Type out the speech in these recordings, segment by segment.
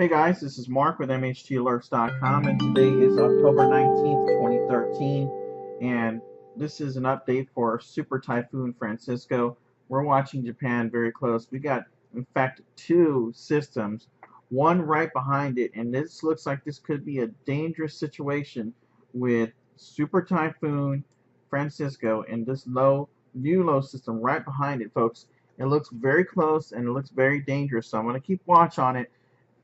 Hey guys, this is Mark with MHTalerts.com, and today is October 19th, 2013, and this is an update for Super Typhoon Francisco. We're watching Japan very close. We got, in fact, two systems, one right behind it, and this looks like this could be a dangerous situation with Super Typhoon Francisco and this new low system right behind it, folks. It looks very close and it looks very dangerous, so I'm going to keep watch on it.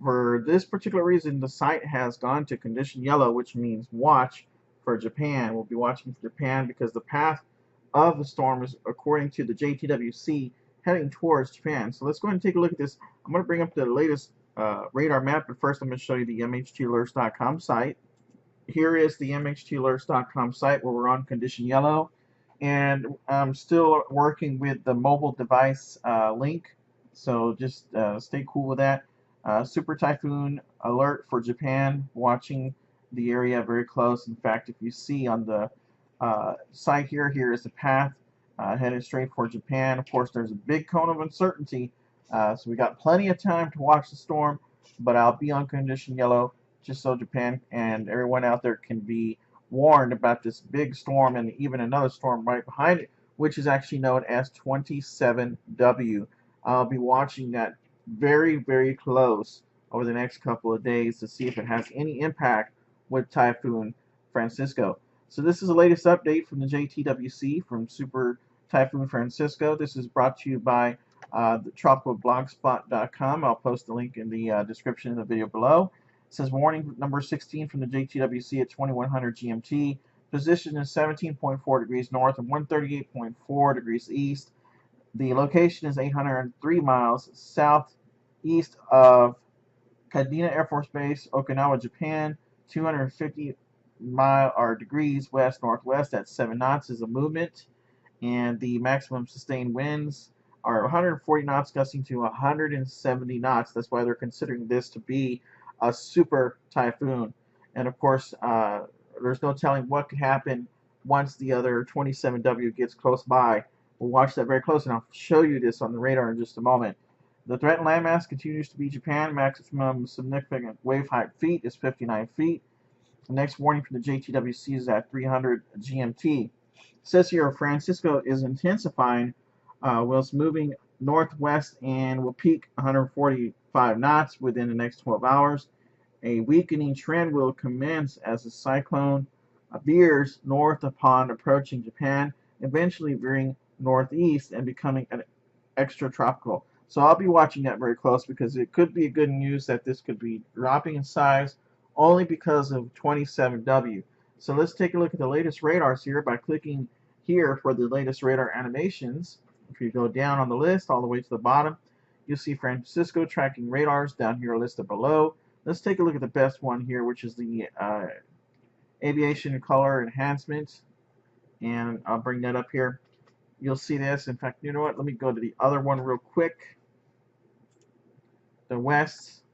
For this particular reason, the site has gone to condition yellow, which means watch for Japan. We'll be watching for Japan because the path of the storm is, according to the JTWC, heading towards Japan. So let's go ahead and take a look at this. I'm going to bring up the latest radar map, but first I'm going to show you the MHTalerts.com site. Here is the MHTalerts.com site where we're on condition yellow, and I'm still working with the mobile device link, so just stay cool with that. Super Typhoon alert for Japan, watching the area very close. In fact, if you see on the site here is the path headed straight for Japan. Of course, there's a big cone of uncertainty, so we got plenty of time to watch the storm, but I'll be on condition yellow just so Japan and everyone out there can be warned about this big storm and even another storm right behind it, which is actually known as 27W. I'll be watching that very, very close over the next couple of days to see if it has any impact with Typhoon Francisco. So this is the latest update from the JTWC from Super Typhoon Francisco. This is brought to you by the tropicalblogspot.com. I'll post the link in the description of the video below. It says warning number 16 from the JTWC at 2100 GMT. Position is 17.4 degrees north and 138.4 degrees east. The location is 803 miles southeast of Kadena Air Force Base, Okinawa, Japan. 250 degrees west-northwest at 7 knots is the movement. And the maximum sustained winds are 140 knots gusting to 170 knots. That's why they're considering this to be a super typhoon. And of course, there's no telling what could happen once the other 27W gets close by. We'll watch that very close, and I'll show you this on the radar in just a moment. The threatened landmass continues to be Japan. Maximum significant wave height feet is 59 feet. The next warning from the JTWC is at 300 GMT. It says here Francisco is intensifying whilst moving northwest and will peak 145 knots within the next 12 hours. A weakening trend will commence as the cyclone veers north upon approaching Japan, eventually veering northeast and becoming an extratropical. So I'll be watching that very close because it could be good news that this could be dropping in size only because of 27W. So let's take a look at the latest radars here by clicking here for the latest radar animations. If you go down on the list all the way to the bottom, you'll see Francisco tracking radars down here listed below. Let's take a look at the best one here, which is the aviation color enhancement, and I'll bring that up here. You'll see this. In fact, you know what? Let me go to the other one real quick. The west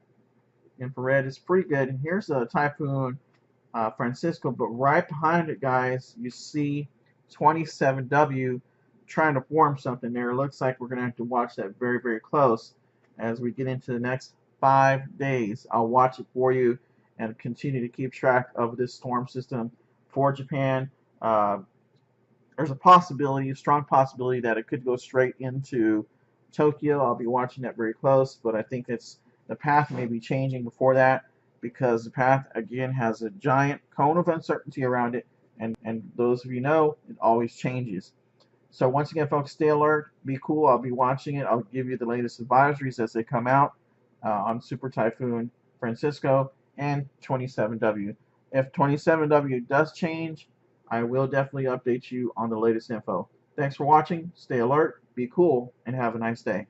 infrared is pretty good. And here's the Typhoon Francisco, but right behind it, guys, you see 27W trying to form something there. It looks like we're going to have to watch that very, very close as we get into the next 5 days. I'll watch it for you and continue to keep track of this storm system for Japan. There's a possibility, a strong possibility, that it could go straight into Tokyo. I'll be watching that very close, but I think the path may be changing before that because the path, again, has a giant cone of uncertainty around it, and those of you know, it always changes. So once again, folks, stay alert, be cool. I'll be watching it. I'll give you the latest advisories as they come out on Super Typhoon Francisco and 27W. If 27W does change, I will definitely update you on the latest info. Thanks for watching. Stay alert, be cool, and have a nice day.